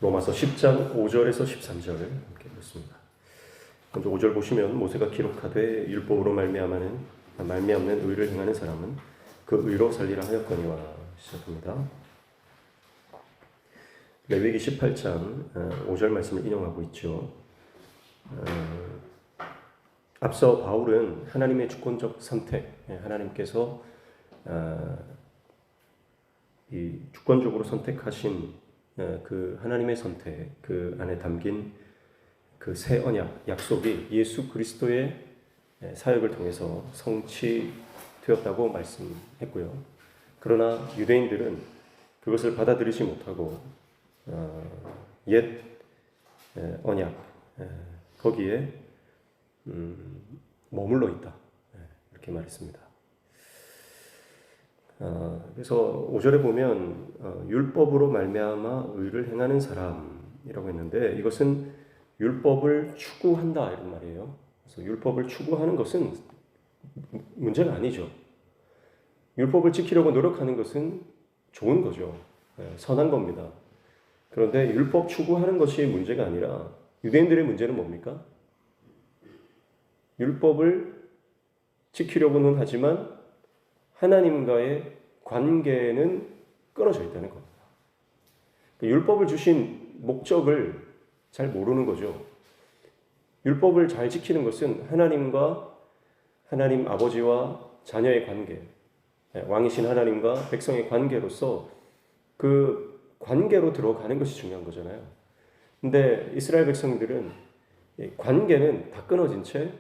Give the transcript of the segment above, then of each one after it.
로마서 10장 5절에서 13절 함께 읽습니다. 먼저 5절 보시면 모세가 기록하되 율법으로 말미암는 의를 행하는 사람은 그 의로 살리라 하였거니와 시작합니다. 레위기 18장 5절 말씀을 인용하고 있죠. 앞서 바울은 하나님의 주권적 선택, 하나님께서 이 주권적으로 선택하신 그 하나님의 선택, 그 안에 담긴 그 새 언약, 약속이 예수 그리스도의 사역을 통해서 성취되었다고 말씀했고요. 그러나 유대인들은 그것을 받아들이지 못하고 옛 언약 거기에 머물러 있다, 이렇게 말했습니다. 그래서 5절에 보면 율법으로 말미암아 의를 행하는 사람이라고 했는데 이것은 율법을 추구한다 이런 말이에요. 그래서 율법을 추구하는 것은 문제가 아니죠. 율법을 지키려고 노력하는 것은 좋은 거죠. 선한 겁니다. 그런데 율법 추구하는 것이 문제가 아니라 유대인들의 문제는 뭡니까? 율법을 지키려고는 하지만 하나님과의 관계는 끊어져 있다는 겁니다. 율법을 주신 목적을 잘 모르는 거죠. 율법을 잘 지키는 것은 하나님과 하나님 아버지와 자녀의 관계, 왕이신 하나님과 백성의 관계로서 그 관계로 들어가는 것이 중요한 거잖아요. 근데 이스라엘 백성들은 관계는 다 끊어진 채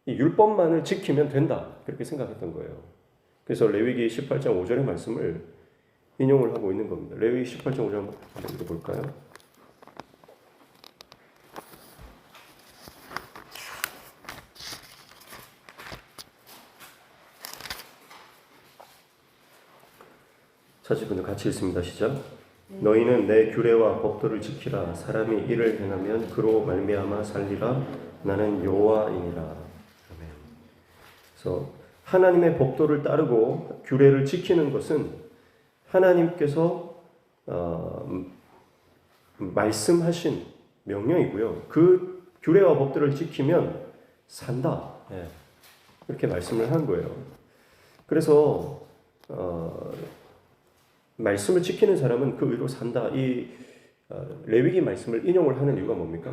이 율법만을 지키면 된다 그렇게 생각했던 거예요. 그래서 레위기 18장 5절의 말씀을 인용을 하고 있는 겁니다. 레위기 18장 5절 한번 읽어볼까요? 찾으신 분들 같이 읽습니다. 시작. 너희는 내 규례와 법도를 지키라. 사람이 이를 행하면 그로 말미암아 살리라. 나는 여호와이니라. 그래서 하나님의 법도를 따르고 규례를 지키는 것은 하나님께서 말씀하신 명령이고요. 그 규례와 법도를 지키면 산다. 이렇게 말씀을 한 거예요. 그래서 말씀을 지키는 사람은 그 의로 산다. 이 레위기 말씀을 인용을 하는 이유가 뭡니까?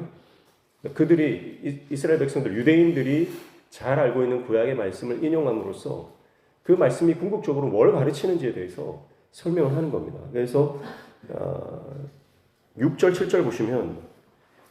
그들이 이스라엘 백성들, 유대인들이 잘 알고 있는 구약의 말씀을 인용함으로써 그 말씀이 궁극적으로 뭘 가르치는지에 대해서 설명을 하는 겁니다. 그래서 6절, 7절 보시면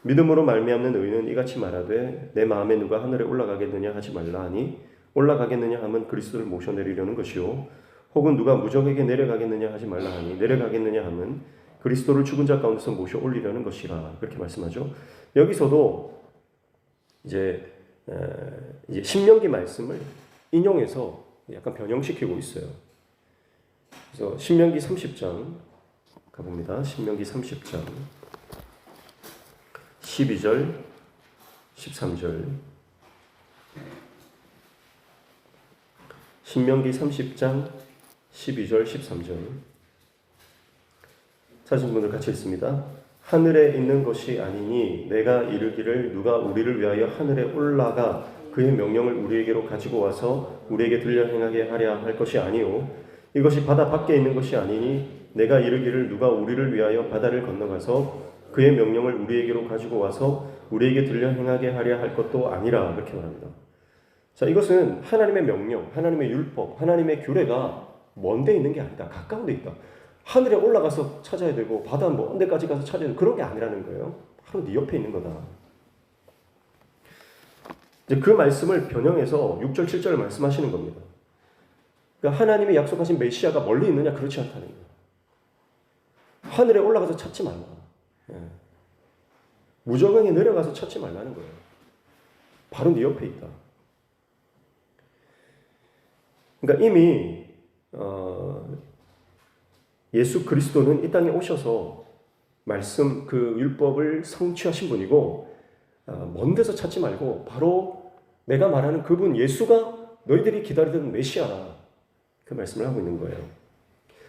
믿음으로 말미암는 의는 이같이 말하되 내 마음에 누가 하늘에 올라가겠느냐 하지 말라 하니 올라가겠느냐 하면 그리스도를 모셔내리려는 것이요 혹은 누가 무적에게 내려가겠느냐 하지 말라 하니 내려가겠느냐 하면 그리스도를 죽은 자 가운데서 모셔 올리려는 것이라 그렇게 말씀하죠. 여기서도 이제 신명기 말씀을 인용해서 약간 변형시키고 있어요. 그래서 신명기 30장 가봅니다. 신명기 30장 12절 13절 신명기 30장 12절 13절 찾으신 분들 같이 읽습니다. 하늘에 있는 것이 아니니 내가 이르기를 누가 우리를 위하여 하늘에 올라가 그의 명령을 우리에게로 가지고 와서 우리에게 들려 행하게 하랴 할 것이 아니요 이것이 바다 밖에 있는 것이 아니니 내가 이르기를 누가 우리를 위하여 바다를 건너가서 그의 명령을 우리에게로 가지고 와서 우리에게 들려 행하게 하랴 할 것도 아니라 그렇게 말합니다. 자, 이것은 하나님의 명령, 하나님의 율법, 하나님의 규례가 먼 데 있는 게 아니다. 가까운 데 있다. 하늘에 올라가서 찾아야 되고 바다 먼 데까지 가서 찾아야 되고 그런 게 아니라는 거예요. 바로 네 옆에 있는 거다. 이제 그 말씀을 변형해서 6절, 7절을 말씀하시는 겁니다. 그러니까 하나님이 약속하신 메시아가 멀리 있느냐? 그렇지 않다는 거예요. 하늘에 올라가서 찾지 말라. 무저강에 내려가서 찾지 말라는 거예요. 바로 네 옆에 있다. 그러니까 이미 예수 그리스도는 이 땅에 오셔서 말씀 그 율법을 성취하신 분이고 먼 데서 찾지 말고 바로 내가 말하는 그분 예수가 너희들이 기다리던 메시아라 그 말씀을 하고 있는 거예요.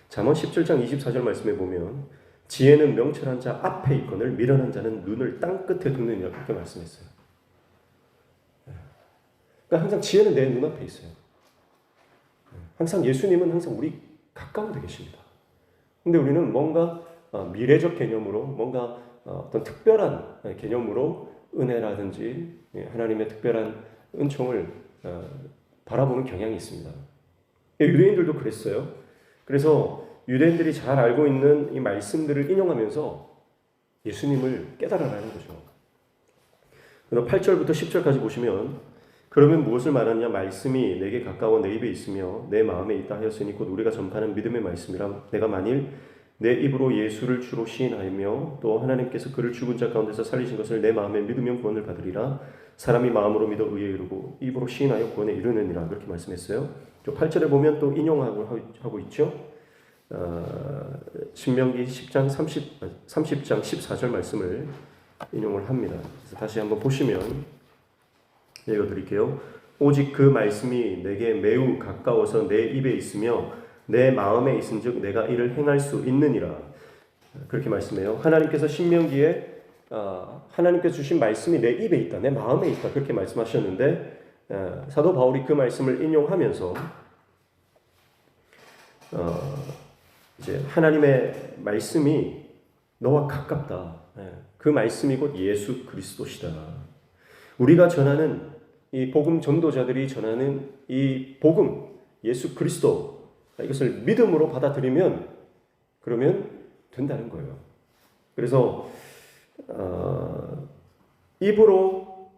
잠언 17장 24절 말씀에 보면 지혜는 명철한 자 앞에 있거늘 미련한 자는 눈을 땅 끝에 두느니라 그렇게 말씀했어요. 그러니까 항상 지혜는 내 눈앞에 있어요. 항상 예수님은 항상 우리 가까운 데 계십니다. 근데 우리는 뭔가 미래적 개념으로 뭔가 어떤 특별한 개념으로 은혜라든지 하나님의 특별한 은총을 바라보는 경향이 있습니다. 유대인들도 그랬어요. 그래서 유대인들이 잘 알고 있는 이 말씀들을 인용하면서 예수님을 깨달아라는 거죠. 그래서 8절부터 10절까지 보시면 그러면 무엇을 말하느냐 말씀이 내게 가까워 내 입에 있으며 내 마음에 있다 하였으니 곧 우리가 전파하는 믿음의 말씀이라 내가 만일 내 입으로 예수를 주로 시인하며 또 하나님께서 그를 죽은 자 가운데서 살리신 것을 내 마음에 믿으면 구원을 받으리라 사람이 마음으로 믿어 의에 이르고 입으로 시인하여 구원에 이르느니라 그렇게 말씀했어요. 또 8절에 보면 또 인용하고 있죠. 신명기 10장 30장 14절 말씀을 인용을 합니다. 그래서 다시 한번 보시면 읽어드릴게요. 오직 그 말씀이 내게 매우 가까워서 내 입에 있으며 내 마음에 있은즉 내가 이를 행할 수 있느니라 그렇게 말씀해요. 하나님께서 신명기에 하나님께서 주신 말씀이 내 입에 있다, 내 마음에 있다 그렇게 말씀하셨는데 사도 바울이 그 말씀을 인용하면서 이제 하나님의 말씀이 너와 가깝다. 그 말씀이 곧 예수 그리스도시다. 우리가 전하는 이 복음 전도자들이 전하는 이 복음 예수 그리스도 이것을 믿음으로 받아들이면 그러면 된다는 거예요. 그래서 입으로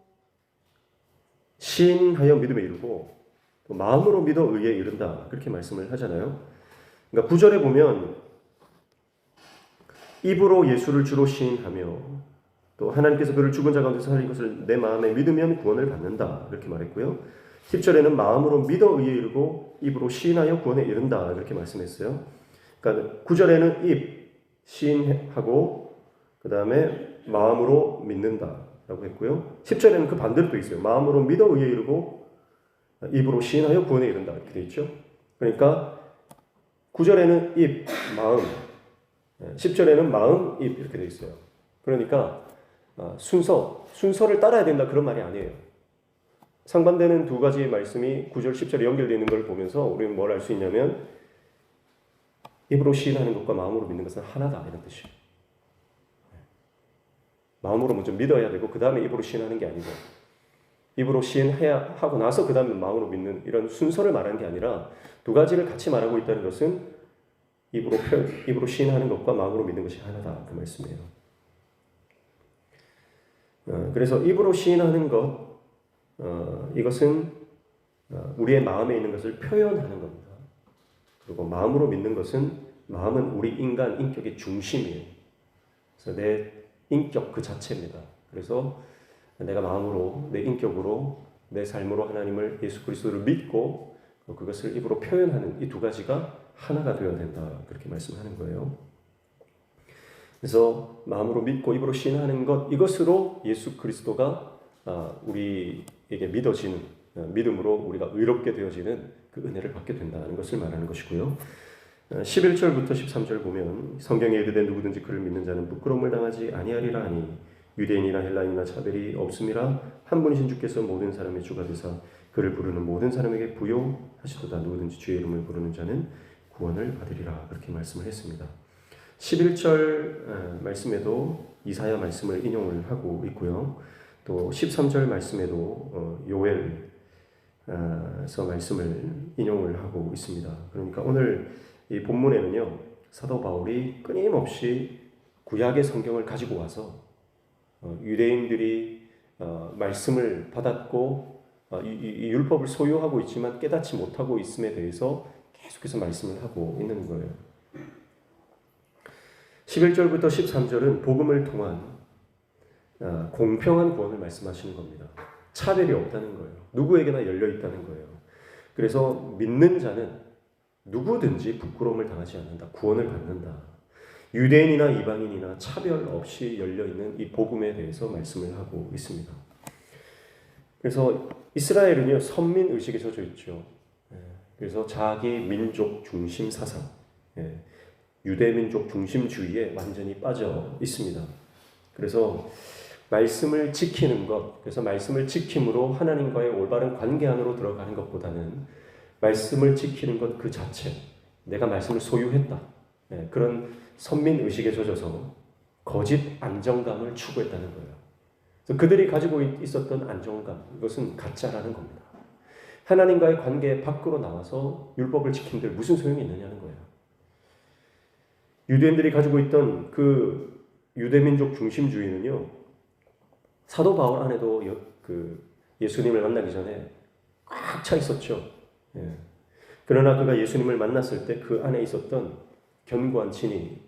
시인하여 믿음에 이르고 또 마음으로 믿어 의에 이른다 그렇게 말씀을 하잖아요. 그러니까 9절에 보면 입으로 예수를 주로 시인하며 또 하나님께서 그를 죽은 자 가운데서 살린 것을 내 마음에 믿으면 구원을 받는다 이렇게 말했고요. 10절에는 마음으로 믿어 의에 이르고 입으로 시인하여 구원에 이른다 이렇게 말씀했어요. 그러니까 9절에는 입 시인하고 그 다음에 마음으로 믿는다라고 했고요. 10절에는 그 반대로 또 있어요. 마음으로 믿어 의에 이르고 입으로 시인하여 구원에 이른다 이렇게 돼 있죠. 그러니까 9절에는 입, 마음, 10절에는 마음, 입 이렇게 돼 있어요. 그러니까 순서를 따라야 된다 그런 말이 아니에요. 상반되는 두 가지의 말씀이 9절, 10절에 연결되어 있는 걸 보면서 우리는 뭘 알 수 있냐면 입으로 시인하는 것과 마음으로 믿는 것은 하나다 이런 뜻이에요. 마음으로 먼저 믿어야 되고 그 다음에 입으로 시인하는 게 아니고 입으로 시인해야 하고 나서 그 다음에 마음으로 믿는 이런 순서를 말하는 게 아니라 두 가지를 같이 말하고 있다는 것은 입으로 시인하는 것과 마음으로 믿는 것이 하나다 그 말씀이에요. 그래서 입으로 시인하는 것 이것은 우리의 마음에 있는 것을 표현하는 겁니다. 그리고 마음으로 믿는 것은 마음은 우리 인간 인격의 중심이에요. 그래서 내 인격 그 자체입니다. 그래서 내가 마음으로 내 인격으로 내 삶으로 하나님을 예수 그리스도를 믿고 그것을 입으로 표현하는 이 두 가지가 하나가 되어야 된다 그렇게 말씀하는 거예요. 그래서 마음으로 믿고 입으로 시인하는 것 이것으로 예수 그리스도가 우리에게 믿어지는 믿음으로 우리가 의롭게 되어지는 그 은혜를 받게 된다는 것을 말하는 것이고요. 11절부터 13절 보면 성경에 이르되 누구든지 그를 믿는 자는 부끄러움을 당하지 아니하리라 하니 유대인이나 헬라인이나 차별이 없음이라 한 분이신 주께서 모든 사람의 주가 되사 그를 부르는 모든 사람에게 부요하시도다. 누구든지 주의 이름을 부르는 자는 구원을 받으리라 그렇게 말씀을 했습니다. 11절 말씀에도 이사야 말씀을 인용을 하고 있고요. 또 13절 말씀에도 요엘서 말씀을 인용을 하고 있습니다. 그러니까 오늘 이 본문에는요 사도 바울이 끊임없이 구약의 성경을 가지고 와서 유대인들이 말씀을 받았고 이 율법을 소유하고 있지만 깨닫지 못하고 있음에 대해서 계속해서 말씀을 하고 있는 거예요. 11절부터 13절은 복음을 통한 공평한 구원을 말씀하시는 겁니다. 차별이 없다는 거예요. 누구에게나 열려 있다는 거예요. 그래서 믿는 자는 누구든지 부끄러움을 당하지 않는다. 구원을 받는다. 유대인이나 이방인이나 차별 없이 열려있는 이 복음에 대해서 말씀을 하고 있습니다. 그래서 이스라엘은요 선민의식에 젖어 있죠. 그래서 자기 민족 중심 사상, 유대민족 중심주의에 완전히 빠져 있습니다. 그래서 말씀을 지키는 것, 그래서 말씀을 지킴으로 하나님과의 올바른 관계 안으로 들어가는 것보다는 말씀을 지키는 것 그 자체, 내가 말씀을 소유했다. 그런 선민의식에 젖어서 거짓 안정감을 추구했다는 거예요. 그래서 그들이 가지고 있었던 안정감, 이것은 가짜라는 겁니다. 하나님과의 관계 밖으로 나와서 율법을 지킨들 무슨 소용이 있느냐는 거예요. 유대인들이 가지고 있던 그 유대민족 중심주의는요, 사도 바울 안에도 예수님을 만나기 전에 꽉 차 있었죠. 그러나 그가 예수님을 만났을 때 그 안에 있었던 견고한 진이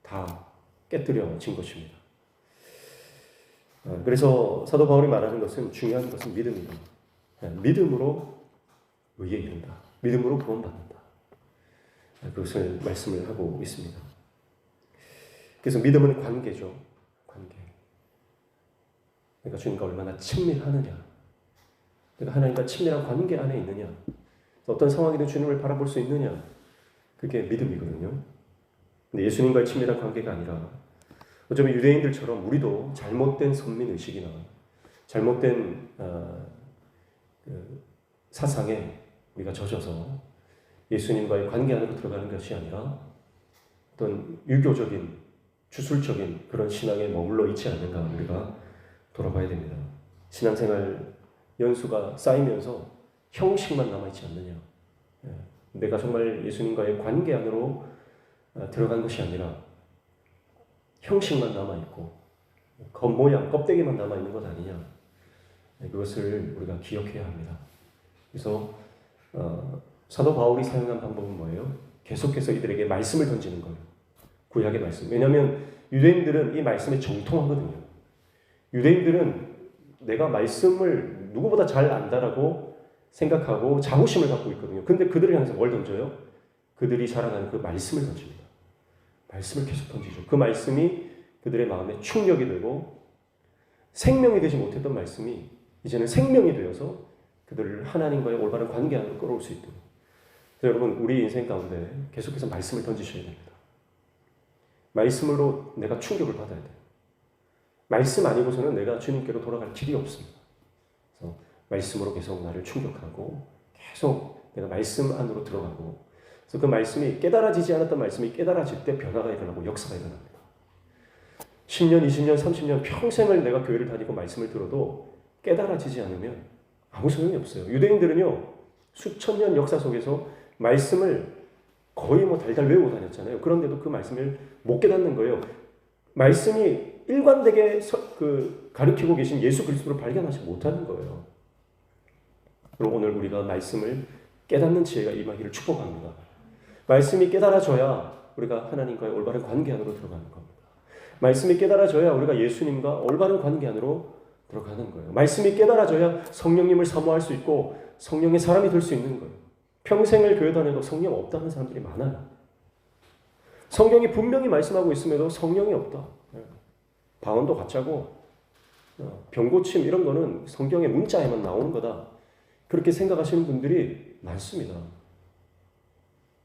다 깨뜨려진 것입니다. 그래서 사도 바울이 말하는 것은 중요한 것은 믿음이다. 믿음으로 의에 이른다. 믿음으로 구원받는다. 그것을 말씀을 하고 있습니다. 그래서 믿음은 관계죠. 관계. 내가 주님과 얼마나 친밀하느냐. 내가 하나님과 친밀한 관계 안에 있느냐. 어떤 상황이든 주님을 바라볼 수 있느냐. 그게 믿음이거든요. 근데 예수님과의 친밀한 관계가 아니라 어쩌면 유대인들처럼 우리도 잘못된 선민의식이나 잘못된 사상에 우리가 젖어서 예수님과의 관계 안으로 들어가는 것이 아니라 어떤 유교적인 주술적인 그런 신앙에 머물러 있지 않는가 우리가 돌아봐야 됩니다. 신앙생활 연수가 쌓이면서 형식만 남아있지 않느냐. 내가 정말 예수님과의 관계 안으로 들어간 것이 아니라 형식만 남아있고 겉모양, 껍데기만 남아있는 것 아니냐. 그것을 우리가 기억해야 합니다. 그래서 사도 바울이 사용한 방법은 뭐예요? 계속해서 이들에게 말씀을 던지는 거예요. 구약의 말씀. 왜냐하면 유대인들은 이 말씀에 정통하거든요. 유대인들은 내가 말씀을 누구보다 잘 안다라고 생각하고 자부심을 갖고 있거든요. 근데 그들을 향해서 뭘 던져요? 그들이 자라나는 그 말씀을 던집니다. 말씀을 계속 던지죠. 그 말씀이 그들의 마음에 충격이 되고 생명이 되지 못했던 말씀이 이제는 생명이 되어서 그들을 하나님과의 올바른 관계 안으로 끌어올 수 있도록. 여러분, 우리 인생 가운데 계속해서 말씀을 던지셔야 됩니다. 말씀으로 내가 충격을 받아야 돼요. 말씀 아니고서는 내가 주님께로 돌아갈 길이 없습니다. 그래서 말씀으로 계속 나를 충격하고 계속 내가 말씀 안으로 들어가고 그래서 그 말씀이 깨달아지지 않았던 말씀이 깨달아질 때 변화가 일어나고 역사가 일어납니다. 10년, 20년, 30년 평생을 내가 교회를 다니고 말씀을 들어도 깨달아지지 않으면 아무 소용이 없어요. 유대인들은요. 수천 년 역사 속에서 말씀을 거의 달달 외우고 다녔잖아요. 그런데도 그 말씀을 못 깨닫는 거예요. 말씀이 일관되게 가르치고 계신 예수 그리스도를 발견하지 못하는 거예요. 그럼 오늘 우리가 말씀을 깨닫는 지혜가 임하기를 축복합니다. 말씀이 깨달아져야 우리가 하나님과의 올바른 관계 안으로 들어가는 겁니다. 말씀이 깨달아져야 우리가 예수님과 올바른 관계 안으로 들어가는 거예요. 말씀이 깨달아져야 성령님을 사모할 수 있고 성령의 사람이 될 수 있는 거예요. 평생을 교회 다녀도 성령 없다는 사람들이 많아요. 성경이 분명히 말씀하고 있음에도 성령이 없다. 방언도 가짜고 병고침 이런 거는 성경의 문자에만 나오는 거다. 그렇게 생각하시는 분들이 많습니다.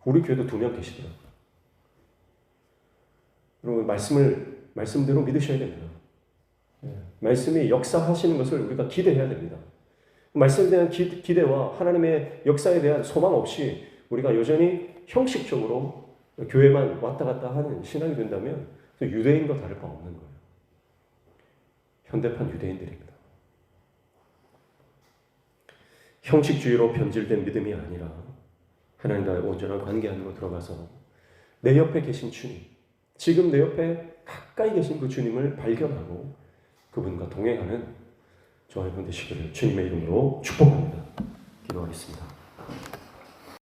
우리 교회도 2명 계시더라고요. 여러분 말씀대로 믿으셔야 됩니다. 말씀이 역사하시는 것을 우리가 기대해야 됩니다. 말씀에 대한 기대와 하나님의 역사에 대한 소망 없이 우리가 여전히 형식적으로 교회만 왔다 갔다 하는 신앙이 된다면 유대인과 다를 바 없는 거예요. 현대판 유대인들입니다. 형식주의로 변질된 믿음이 아니라 하나님과의 온전한 관계 안으로 들어가서 내 옆에 계신 주님, 지금 내 옆에 가까이 계신 그 주님을 발견하고 그분과 동행하는 저와 여러분 되시기를 주님의 이름으로 축복합니다. 기도하겠습니다.